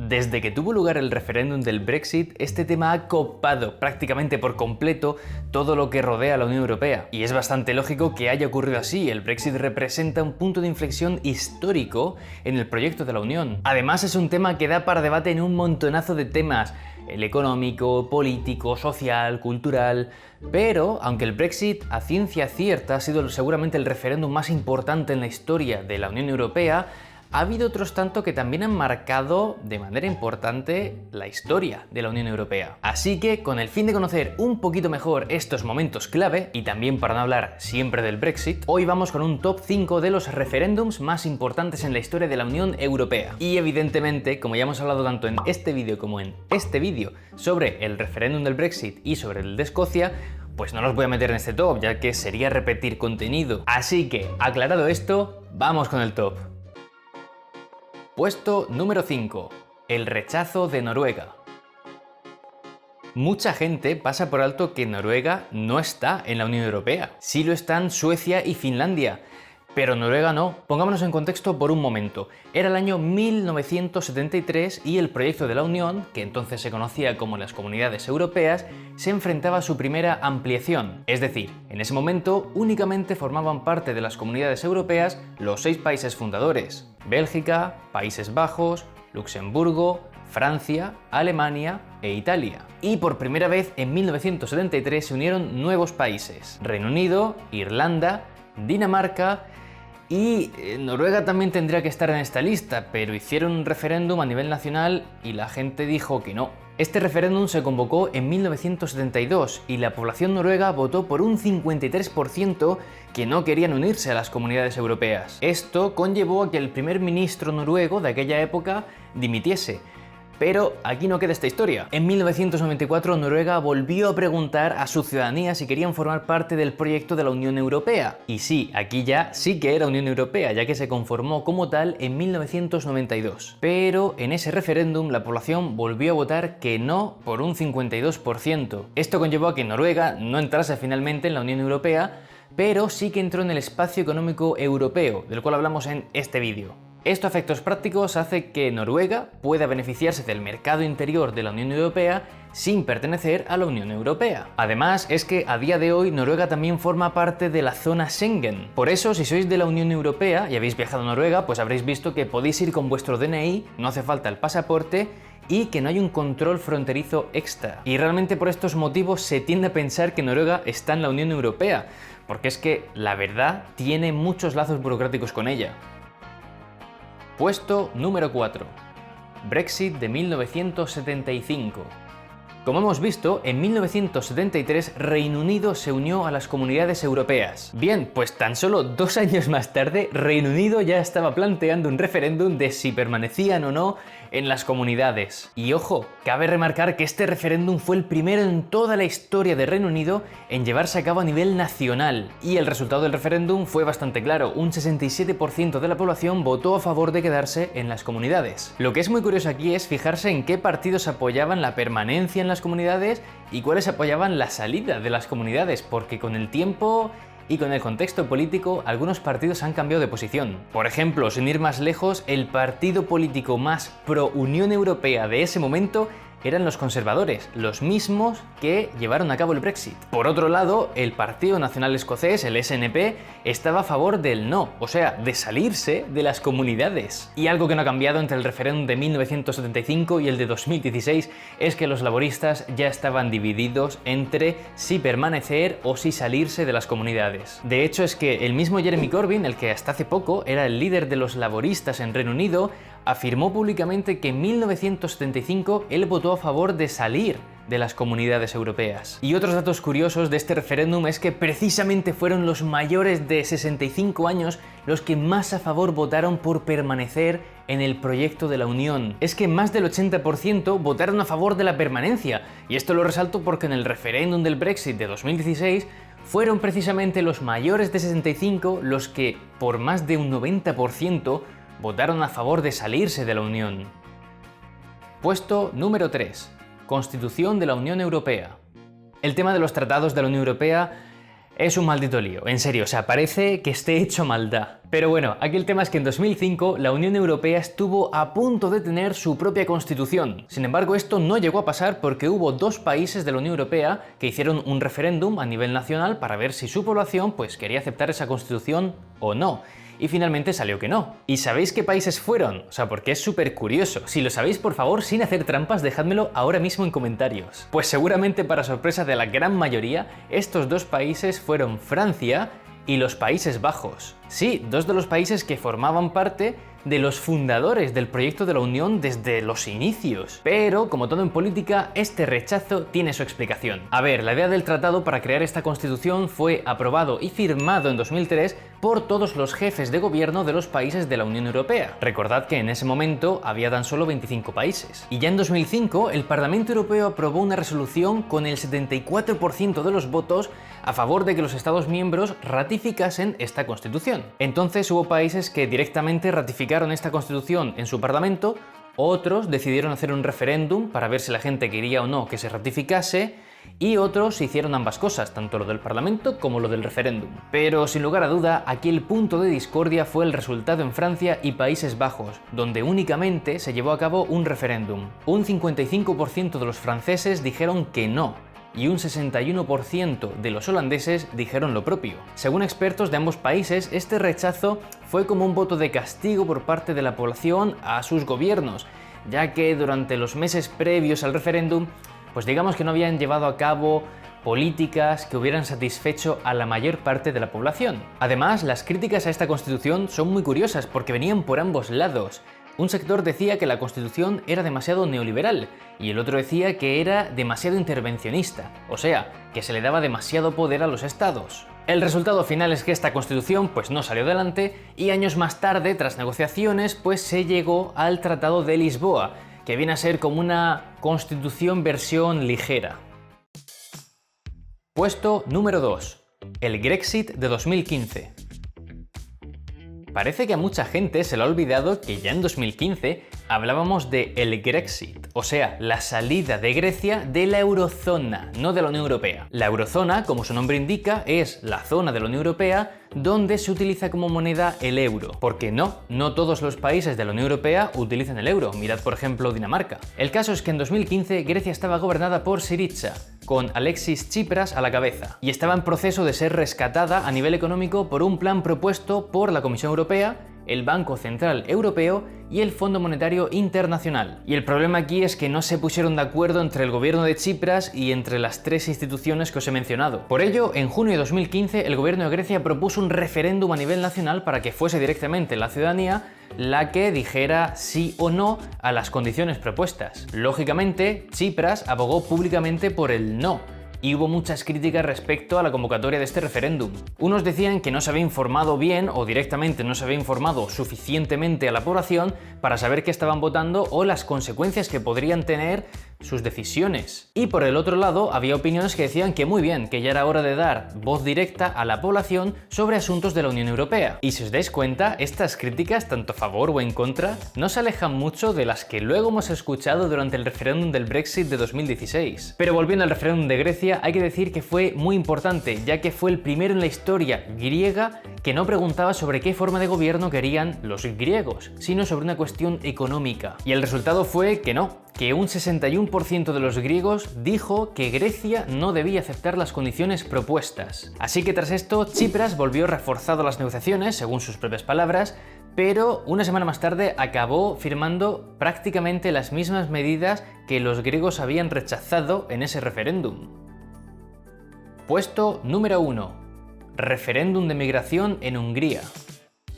Desde que tuvo lugar el referéndum del Brexit, este tema ha copado prácticamente por completo todo lo que rodea a la Unión Europea. Y es bastante lógico que haya ocurrido así. El Brexit representa un punto de inflexión histórico en el proyecto de la Unión. Además, es un tema que da para debate en un montonazo de temas: el económico, político, social, cultural. Pero, aunque el Brexit a ciencia cierta ha sido seguramente el referéndum más importante en la historia de la Unión Europea, ha habido otros tanto que también han marcado de manera importante la historia de la Unión Europea. Así que, con el fin de conocer un poquito mejor estos momentos clave, y también para no hablar siempre del Brexit, hoy vamos con un top 5 de los referéndums más importantes en la historia de la Unión Europea. Y evidentemente, como ya hemos hablado tanto en este vídeo como en este vídeo sobre el referéndum del Brexit y sobre el de Escocia, pues no los voy a meter en este top, ya que sería repetir contenido. Así que, aclarado esto, vamos con el top. Puesto número 5. El rechazo de Noruega. Mucha gente pasa por alto que Noruega no está en la Unión Europea. Sí lo están Suecia y Finlandia, pero Noruega no. Pongámonos en contexto por un momento. Era el año 1973 y el proyecto de la Unión, que entonces se conocía como las Comunidades Europeas, se enfrentaba a su primera ampliación. Es decir, en ese momento únicamente formaban parte de las Comunidades Europeas los 6 países fundadores: Bélgica, Países Bajos, Luxemburgo, Francia, Alemania e Italia. Y por primera vez en 1973 se unieron nuevos países: Reino Unido, Irlanda, Dinamarca y Noruega también tendría que estar en esta lista, pero hicieron un referéndum a nivel nacional y la gente dijo que no. Este referéndum se convocó en 1972 y la población noruega votó por un 53% que no querían unirse a las comunidades europeas. Esto conllevó a que el primer ministro noruego de aquella época dimitiese. Pero aquí no queda esta historia. En 1994 Noruega volvió a preguntar a su ciudadanía si querían formar parte del proyecto de la Unión Europea. Y sí, aquí ya sí que era Unión Europea, ya que se conformó como tal en 1992. Pero en ese referéndum la población volvió a votar que no por un 52%. Esto conllevó a que Noruega no entrase finalmente en la Unión Europea, pero sí que entró en el espacio económico europeo, del cual hablamos en este vídeo. Esto a efectos prácticos hace que Noruega pueda beneficiarse del mercado interior de la Unión Europea sin pertenecer a la Unión Europea. Además, es que a día de hoy Noruega también forma parte de la zona Schengen. Por eso, si sois de la Unión Europea y habéis viajado a Noruega, pues habréis visto que podéis ir con vuestro DNI, no hace falta el pasaporte y que no hay un control fronterizo extra. Y realmente por estos motivos se tiende a pensar que Noruega está en la Unión Europea, porque es que, la verdad, tiene muchos lazos burocráticos con ella. Puesto número 4. Brexit de 1975. Como hemos visto, en 1973 Reino Unido se unió a las comunidades europeas. Bien, pues tan solo 2 años más tarde, Reino Unido ya estaba planteando un referéndum de si permanecían o no en las comunidades. Y ojo, cabe remarcar que este referéndum fue el primero en toda la historia de Reino Unido en llevarse a cabo a nivel nacional. Y el resultado del referéndum fue bastante claro: un 67% de la población votó a favor de quedarse en las comunidades. Lo que es muy curioso aquí es fijarse en qué partidos apoyaban la permanencia en las comunidades y cuáles apoyaban la salida de las comunidades, porque con el tiempo y con el contexto político algunos partidos han cambiado de posición. Por ejemplo, sin ir más lejos, el partido político más pro Unión Europea de ese momento eran los conservadores, los mismos que llevaron a cabo el Brexit. Por otro lado, el Partido Nacional Escocés, el SNP, estaba a favor del no, o sea, de salirse de las comunidades. Y algo que no ha cambiado entre el referéndum de 1975 y el de 2016 es que los laboristas ya estaban divididos entre si permanecer o si salirse de las comunidades. De hecho, es que el mismo Jeremy Corbyn, el que hasta hace poco era el líder de los laboristas en Reino Unido, afirmó públicamente que en 1975 él votó a favor de salir de las comunidades europeas. Y otros datos curiosos de este referéndum es que precisamente fueron los mayores de 65 años los que más a favor votaron por permanecer en el proyecto de la Unión. Es que más del 80% votaron a favor de la permanencia, y esto lo resalto porque en el referéndum del Brexit de 2016 fueron precisamente los mayores de 65 los que, por más de un 90%, votaron a favor de salirse de la Unión. Puesto número 3. Constitución de la Unión Europea. El tema de los tratados de la Unión Europea Es un maldito lío, en serio, o sea, parece que esté hecho maldad. Pero bueno, aquí el tema es que en 2005 la Unión Europea estuvo a punto de tener su propia constitución. Sin embargo, esto no llegó a pasar porque hubo dos países de la Unión Europea que hicieron un referéndum a nivel nacional para ver si su población pues quería aceptar esa constitución o no. Y finalmente salió que no. ¿Y sabéis qué países fueron? O sea, porque es súper curioso. Si lo sabéis, por favor, sin hacer trampas, dejádmelo ahora mismo en comentarios. Pues seguramente para sorpresa de la gran mayoría, estos dos países fueron Francia y los Países Bajos. Sí, dos de los países que formaban parte de los fundadores del proyecto de la Unión desde los inicios. Pero, como todo en política, este rechazo tiene su explicación. A ver, la idea del tratado para crear esta constitución fue aprobado y firmado en 2003 por todos los jefes de gobierno de los países de la Unión Europea. Recordad que en ese momento había tan solo 25 países. Y ya en 2005 el Parlamento Europeo aprobó una resolución con el 74% de los votos a favor de que los Estados miembros ratificasen esta constitución. Entonces hubo países que directamente ratificaron esta constitución en su parlamento, otros decidieron hacer un referéndum para ver si la gente quería o no que se ratificase, y otros hicieron ambas cosas, tanto lo del Parlamento como lo del referéndum. Pero sin lugar a duda, aquí el punto de discordia fue el resultado en Francia y Países Bajos, donde únicamente se llevó a cabo un referéndum. Un 55% de los franceses dijeron que no, y un 61% de los holandeses dijeron lo propio. Según expertos de ambos países, este rechazo fue como un voto de castigo por parte de la población a sus gobiernos, ya que durante los meses previos al referéndum, pues digamos que no habían llevado a cabo políticas que hubieran satisfecho a la mayor parte de la población. Además, las críticas a esta constitución son muy curiosas porque venían por ambos lados. Un sector decía que la Constitución era demasiado neoliberal y el otro decía que era demasiado intervencionista, o sea, que se le daba demasiado poder a los estados. El resultado final es que esta Constitución pues no salió adelante y años más tarde, tras negociaciones, pues se llegó al Tratado de Lisboa, que viene a ser como una Constitución versión ligera. Puesto número 2. El Grexit de 2015. Parece que a mucha gente se le ha olvidado que ya en 2015 hablábamos de el Grexit, o sea, la salida de Grecia de la eurozona, no de la Unión Europea. La eurozona, como su nombre indica, es la zona de la Unión Europea donde se utiliza como moneda el euro. Porque no todos los países de la Unión Europea utilizan el euro. Mirad, por ejemplo, Dinamarca. El caso es que en 2015 Grecia estaba gobernada por Syriza, con Alexis Tsipras a la cabeza, y estaba en proceso de ser rescatada a nivel económico por un plan propuesto por la Comisión Europea, el Banco Central Europeo y el Fondo Monetario Internacional. Y el problema aquí es que no se pusieron de acuerdo entre el gobierno de Tsipras y entre las tres instituciones que os he mencionado. Por ello, en junio de 2015, el gobierno de Grecia propuso un referéndum a nivel nacional para que fuese directamente la ciudadanía la que dijera sí o no a las condiciones propuestas. Lógicamente, Tsipras abogó públicamente por el no, y hubo muchas críticas respecto a la convocatoria de este referéndum. Unos decían que no se había informado bien o directamente no se había informado suficientemente a la población para saber qué estaban votando o las consecuencias que podrían tener sus decisiones. Y por el otro lado, había opiniones que decían que muy bien, que ya era hora de dar voz directa a la población sobre asuntos de la Unión Europea. Y si os dais cuenta, estas críticas, tanto a favor o en contra, no se alejan mucho de las que luego hemos escuchado durante el referéndum del Brexit de 2016. Pero volviendo al referéndum de Grecia, hay que decir que fue muy importante, ya que fue el primero en la historia griega que no preguntaba sobre qué forma de gobierno querían los griegos, sino sobre una cuestión económica. Y el resultado fue que no, que un 61% de los griegos dijo que Grecia no debía aceptar las condiciones propuestas. Así que tras esto, Tsipras volvió reforzado las negociaciones, según sus propias palabras, pero una semana más tarde acabó firmando prácticamente las mismas medidas que los griegos habían rechazado en ese referéndum. Puesto número 1. Referéndum de migración en Hungría.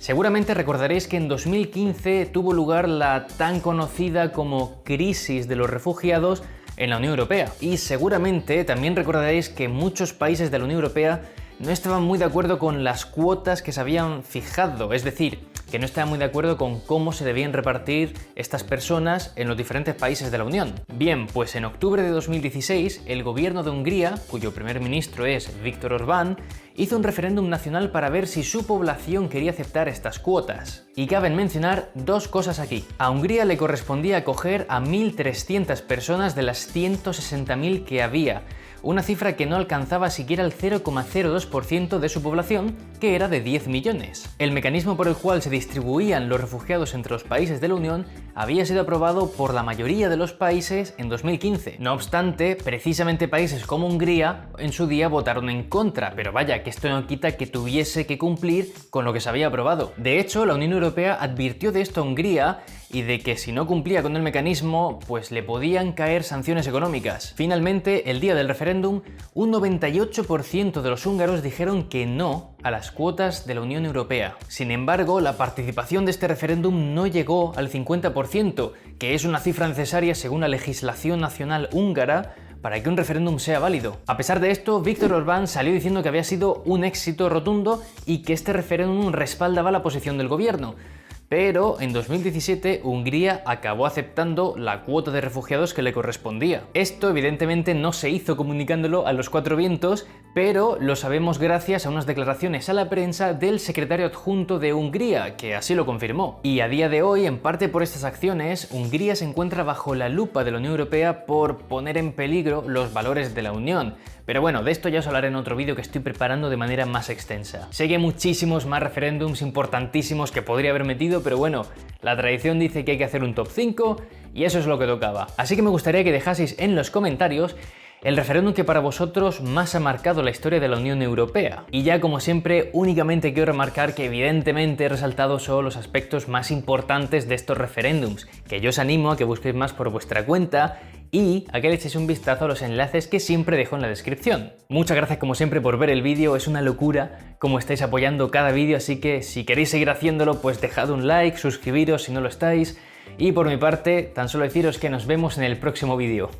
Seguramente recordaréis que en 2015 tuvo lugar la tan conocida como crisis de los refugiados en la Unión Europea. Y seguramente también recordaréis que muchos países de la Unión Europea no estaban muy de acuerdo con las cuotas que se habían fijado, es decir, que no estaban muy de acuerdo con cómo se debían repartir estas personas en los diferentes países de la Unión. Bien, pues en octubre de 2016, el gobierno de Hungría, cuyo primer ministro es Viktor Orbán, hizo un referéndum nacional para ver si su población quería aceptar estas cuotas. Y cabe mencionar dos cosas aquí. A Hungría le correspondía acoger a 1.300 personas de las 160.000 que había, una cifra que no alcanzaba siquiera el 0,02% de su población, que era de 10 millones. El mecanismo por el cual se distribuían los refugiados entre los países de la Unión había sido aprobado por la mayoría de los países en 2015. No obstante, precisamente países como Hungría en su día votaron en contra, pero vaya, que esto no quita que tuviese que cumplir con lo que se había aprobado. De hecho, la Unión Europea advirtió de esto a Hungría y de que si no cumplía con el mecanismo, pues le podían caer sanciones económicas. Finalmente, el día del referéndum, un 98% de los húngaros dijeron que no a las cuotas de la Unión Europea. Sin embargo, la participación de este referéndum no llegó al 50%, que es una cifra necesaria según la legislación nacional húngara para que un referéndum sea válido. A pesar de esto, Viktor Orbán salió diciendo que había sido un éxito rotundo y que este referéndum respaldaba la posición del gobierno. Pero en 2017 Hungría acabó aceptando la cuota de refugiados que le correspondía. Esto evidentemente no se hizo comunicándolo a los cuatro vientos, pero lo sabemos gracias a unas declaraciones a la prensa del secretario adjunto de Hungría, que así lo confirmó. Y a día de hoy, en parte por estas acciones, Hungría se encuentra bajo la lupa de la Unión Europea por poner en peligro los valores de la Unión. Pero bueno, de esto ya os hablaré en otro vídeo que estoy preparando de manera más extensa. Sé que hay muchísimos más referéndums importantísimos que podría haber metido, pero bueno, la tradición dice que hay que hacer un top 5 y eso es lo que tocaba. Así que me gustaría que dejaseis en los comentarios el referéndum que para vosotros más ha marcado la historia de la Unión Europea. Y ya como siempre, únicamente quiero remarcar que evidentemente he resaltado solo los aspectos más importantes de estos referéndums, que yo os animo a que busquéis más por vuestra cuenta y a que le echéis un vistazo a los enlaces que siempre dejo en la descripción. Muchas gracias como siempre por ver el vídeo, es una locura cómo estáis apoyando cada vídeo, así que si queréis seguir haciéndolo, pues dejad un like, suscribiros si no lo estáis, y por mi parte, tan solo deciros que nos vemos en el próximo vídeo.